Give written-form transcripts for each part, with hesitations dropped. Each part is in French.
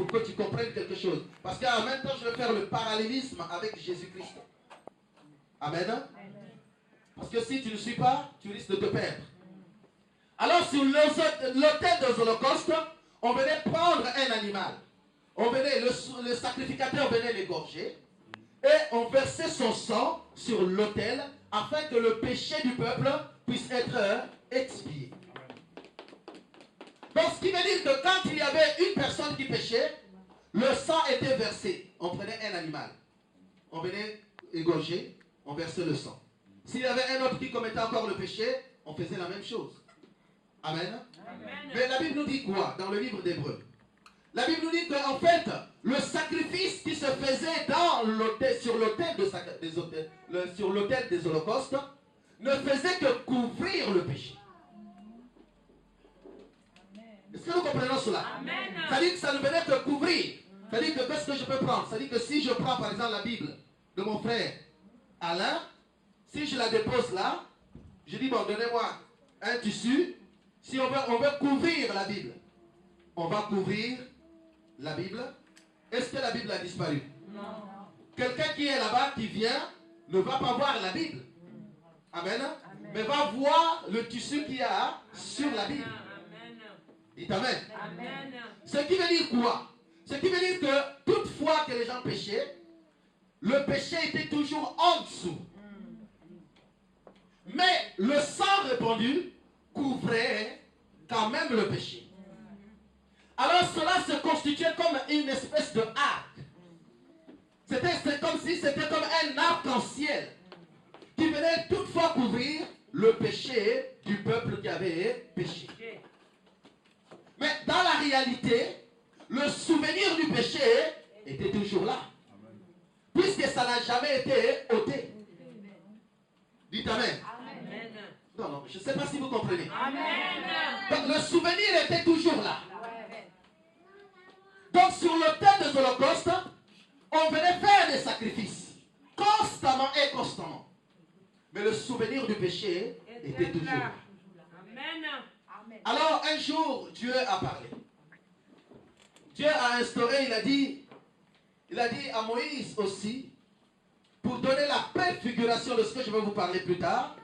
pour que tu comprennes quelque chose. Parce qu'en même temps, je vais faire le parallélisme avec Jésus-Christ. Amen. Parce que si tu ne suis pas, tu risques de te perdre. Alors sur l'autel des holocaustes, on venait prendre un animal. On venait, le sacrificateur venait l'égorger. Et on versait son sang sur l'autel afin que le péché du peuple puisse être expié. Donc ce qui veut dire que quand il y avait une personne qui péchait, le sang était versé. On prenait un animal. On venait égorger, on versait le sang. S'il y avait un autre qui commettait encore le péché, on faisait la même chose. Amen. Amen. Mais la Bible nous dit quoi dans le livre d'Hébreux? La Bible nous dit qu'en fait, le sacrifice qui se faisait sur l'autel des holocaustes ne faisait que couvrir le péché. Est-ce que nous comprenons cela? C'est-à-dire que ça ne venait que couvrir. C'est-à-dire que qu'est-ce que je peux prendre? C'est-à-dire que si je prends par exemple la Bible de mon frère Alain, si je la dépose là, je dis bon, donnez-moi un tissu. Si on veut couvrir la Bible, on va couvrir la Bible. Est-ce que la Bible a disparu? Non. Quelqu'un qui est là-bas, qui vient, ne va pas voir la Bible. Amen. Amen. Mais va voir le tissu qu'il y a sur la Bible. Amen. Dites Amen. Amen. Ce qui veut dire quoi? Ce qui veut dire que toutefois que les gens péchaient, le péché était toujours en dessous. Mais le sang répandu couvrait quand même le péché. Alors cela se constituait comme une espèce de arc. C'était comme si c'était comme un arc-en-ciel qui venait toutefois couvrir le péché du peuple qui avait péché. Mais dans la réalité, le souvenir du péché était toujours là. Puisque ça n'a jamais été ôté. Dites Amen. Amen. Non, je ne sais pas si vous comprenez. Amen. Donc le souvenir était toujours là. Donc sur l'autel des holocaustes, on venait faire des sacrifices. Constamment et constamment. Mais le souvenir du péché était toujours là. Amen. Alors un jour, Dieu a parlé. Dieu a instauré, il a dit à Moïse aussi, pour donner la préfiguration de ce que je vais vous parler plus tard.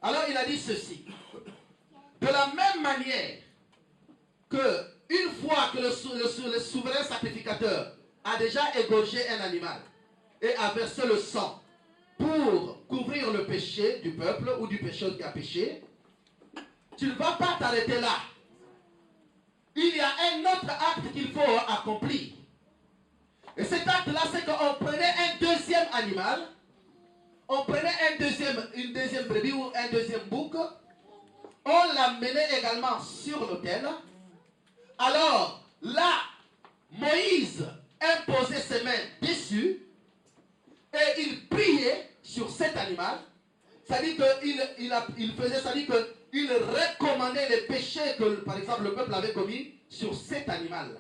Alors il a dit ceci. De la même manière que une fois que le souverain sacrificateur a déjà égorgé un animal et a versé le sang pour couvrir le péché du peuple ou du pécheur qui a péché, tu ne vas pas t'arrêter là. Il y a un autre acte qu'il faut accomplir. Et cet acte-là, c'est qu'on prenait un deuxième animal, on prenait une deuxième brebis ou un deuxième bouc, on l'amenait également sur l'autel. Alors, là, Moïse imposait ses mains dessus et il priait sur cet animal. C'est-à-dire qu'il faisait, c'est-à-dire qu'il recommandait les péchés que, par exemple, le peuple avait commis sur cet animal-là.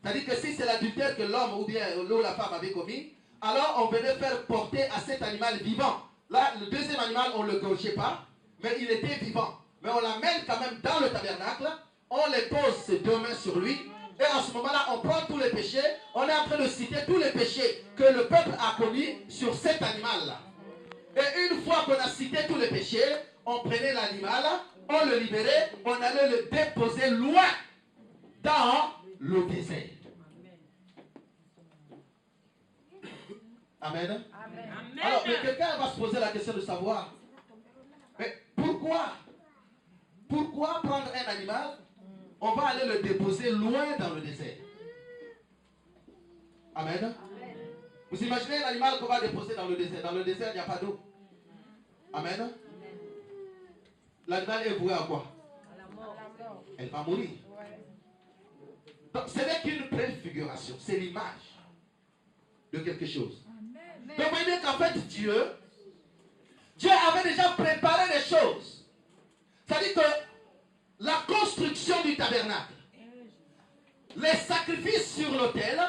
C'est-à-dire que si c'est l'adultère que l'homme ou bien la femme avait commis, alors on venait faire porter à cet animal vivant. Là, le deuxième animal, on ne le gorgeait pas, mais il était vivant. Mais on l'amène quand même dans le tabernacle, on les pose ses deux mains sur lui, et à ce moment-là, on prend tous les péchés, on est en train de citer tous les péchés que le peuple a commis sur cet animal-là. Et une fois qu'on a cité tous les péchés, on prenait l'animal, on le libérait, on allait le déposer loin dans le désert. Amen. Amen. Alors, mais quelqu'un va se poser la question de savoir, mais pourquoi prendre un animal, on va aller le déposer loin dans le désert? Amen. Amen. Vous imaginez un animal qu'on va déposer dans le désert? Dans le désert, il n'y a pas d'eau. Amen. L'animal est voué à quoi? À la mort. Elle va mourir. Donc, ce n'est qu'une préfiguration, c'est l'image de quelque chose. Donc, vous voyez qu'en fait, Dieu avait déjà préparé les choses. C'est-à-dire que la construction du tabernacle, les sacrifices sur l'autel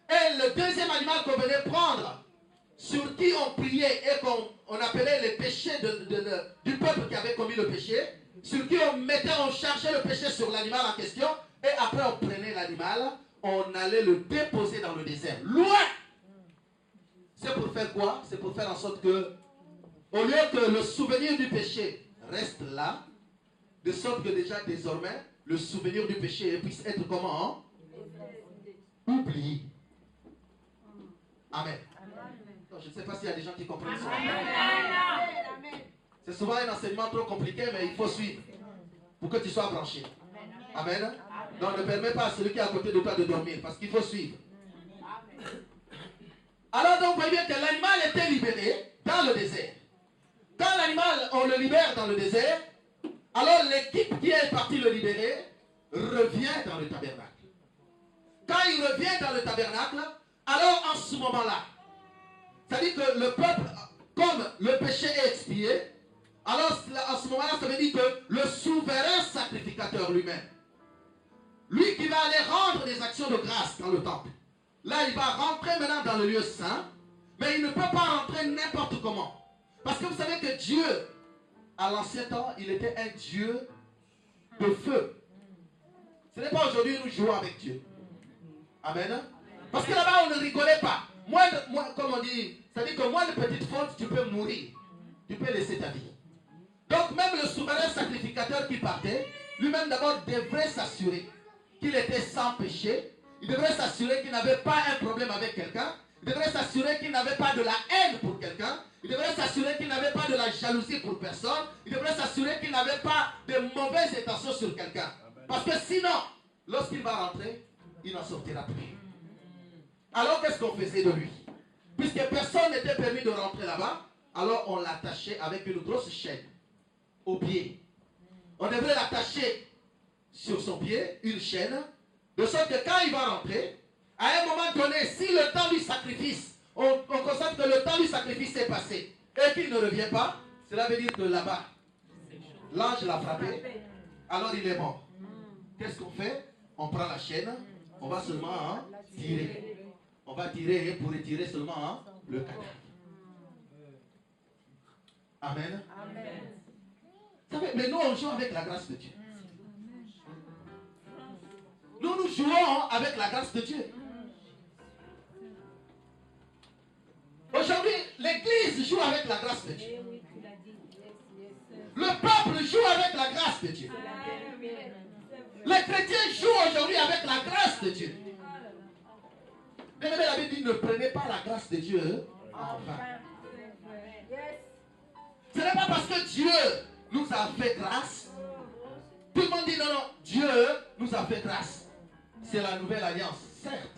et le deuxième animal qu'on venait prendre, sur qui on priait et qu'on appelait les péchés du peuple qui avait commis le péché, sur qui on chargeait le péché sur l'animal en question, et après on prenait l'animal, on allait le déposer dans le désert. Loin! C'est pour faire quoi? C'est pour faire en sorte que, au lieu que le souvenir du péché reste là, de sorte que déjà désormais, le souvenir du péché puisse être comment? Oublié. Amen. Donc, je ne sais pas s'il y a des gens qui comprennent ça. C'est souvent un enseignement trop compliqué, mais il faut suivre pour que tu sois branché. Amen. Donc ne permets pas à celui qui est à côté de toi de dormir, parce qu'il faut suivre. Alors donc, vous voyez bien que l'animal était libéré dans le désert. Quand l'animal, on le libère dans le désert, alors l'équipe qui est partie le libérer revient dans le tabernacle. Quand il revient dans le tabernacle, alors en ce moment-là, c'est-à-dire que le peuple, comme le péché est expié, alors en ce moment-là, ça veut dire que le souverain sacrificateur lui-même, lui qui va aller rendre des actions de grâce dans le temple, là il va rentrer maintenant dans le lieu saint, mais il ne peut pas rentrer n'importe comment. Parce que vous savez que Dieu, à l'ancien temps, il était un Dieu de feu. Ce n'est pas aujourd'hui nous jouons avec Dieu. Amen. Parce que là-bas, on ne rigolait pas. Moi, comme on dit, c'est-à-dire que moi, de petite faute, tu peux mourir. Tu peux laisser ta vie. Donc, même le souverain sacrificateur qui partait, lui-même d'abord devrait s'assurer qu'il était sans péché. Il devrait s'assurer qu'il n'avait pas un problème avec quelqu'un. Il devrait s'assurer qu'il n'avait pas de la haine pour quelqu'un. Il devrait s'assurer qu'il n'avait pas de la jalousie pour personne. Il devrait s'assurer qu'il n'avait pas de mauvaises intentions sur quelqu'un. Parce que sinon, lorsqu'il va rentrer, il n'en sortira plus. Alors qu'est-ce qu'on faisait de lui? Puisque personne n'était permis de rentrer là-bas, alors on l'attachait avec une grosse chaîne au pied. On devrait l'attacher sur son pied, une chaîne, de sorte que quand il va rentrer, à un moment donné, si le temps du sacrifice, on constate que le temps du sacrifice est passé et qu'il ne revient pas, cela veut dire que là-bas, l'ange l'a frappé, alors il est mort. Qu'est-ce qu'on fait? On prend la chaîne, on va seulement tirer. On va tirer pour retirer seulement le cadavre. Amen. Amen. Mais nous, on joue avec la grâce de Dieu. Nous jouons avec la grâce de Dieu. Aujourd'hui, l'Église joue avec la grâce de Dieu. Le peuple joue avec la grâce de Dieu. Les chrétiens jouent aujourd'hui avec la grâce de Dieu. Mais la Bible dit, ne prenez pas la grâce de Dieu en vain. Ce n'est pas parce que Dieu nous a fait grâce. Tout le monde dit non, non, Dieu nous a fait grâce. C'est la nouvelle alliance, certes.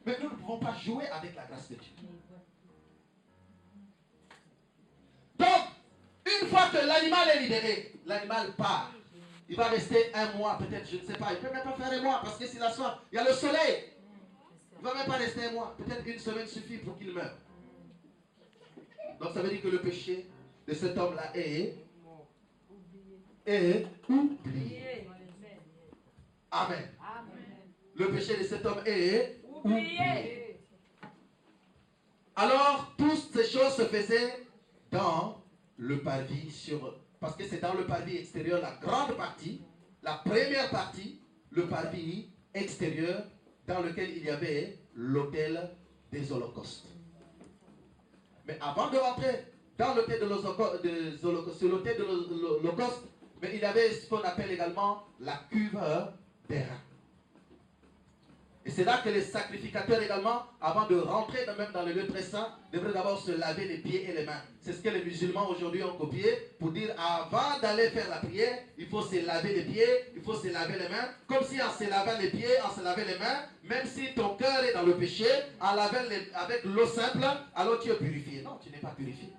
Mais nous ne pouvons pas jouer avec la grâce de Dieu. Donc, une fois que l'animal est libéré, l'animal part. Il va rester un mois, peut-être, je ne sais pas. Il ne peut même pas faire un mois, parce que s'il a soif, il y a le soleil. Il ne va même pas rester un mois. Peut-être une semaine suffit pour qu'il meure. Donc ça veut dire que le péché de cet homme-là est oublié. Amen. Le péché de cet homme est oublié. Alors, toutes ces choses se faisaient dans le parvis parce que c'est dans le parvis extérieur la grande partie, la première partie, le parvis extérieur dans lequel il y avait l'autel des holocaustes. Mais avant de rentrer dans l'autel de l'holocauste, mais il y avait ce qu'on appelle également la cuve des reins. Et c'est là que les sacrificateurs également, avant de rentrer même dans le lieu très saint, devraient d'abord se laver les pieds et les mains. C'est ce que les musulmans aujourd'hui ont copié pour dire avant d'aller faire la prière, il faut se laver les pieds, il faut se laver les mains. Comme si en se lavant les pieds, en se lavant les mains, même si ton cœur est dans le péché, en lavant avec l'eau simple, alors tu es purifié. Non, tu n'es pas purifié.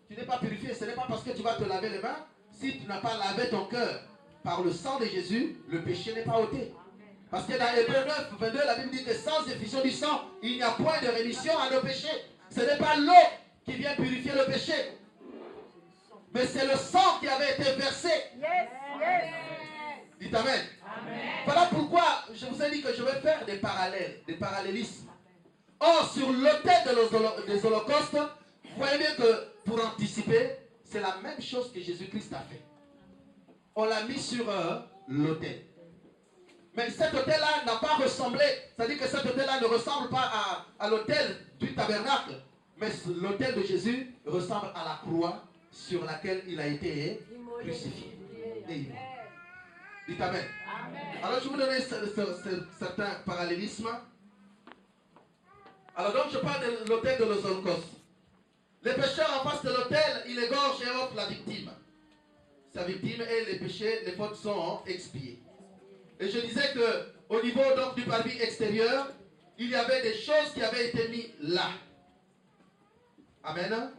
Tu n'es pas purifié, ce n'est pas parce que tu vas te laver les mains, si tu n'as pas lavé ton cœur par le sang de Jésus, le péché n'est pas ôté. Parce que dans Hébreux 9, 22, la Bible dit que sans effusion du sang, il n'y a point de rémission à nos péchés. Ce n'est pas l'eau qui vient purifier le péché, mais c'est le sang qui avait été versé. Dites amen. Voilà pourquoi je vous ai dit que je vais faire des parallèles, des parallélismes. Or, sur l'autel des holocaustes, vous voyez bien que pour anticiper, c'est la même chose que Jésus-Christ a fait. on l'a mis sur l'autel. Mais cet autel-là n'a pas ressemblé, c'est-à-dire que cet autel-là ne ressemble pas à l'autel du tabernacle, mais l'autel de Jésus ressemble à la croix sur laquelle il a été crucifié. Et il meurt. Dites Amen. Alors je vais vous donner certains parallélismes. Alors donc je parle de l'autel de l'Holocauste. Les pécheurs en face de l'autel, il égorge et offre la victime. Sa victime et les péchés, les fautes sont expiées. Et je disais que au niveau donc du parvis extérieur, il y avait des choses qui avaient été mises là. Amen.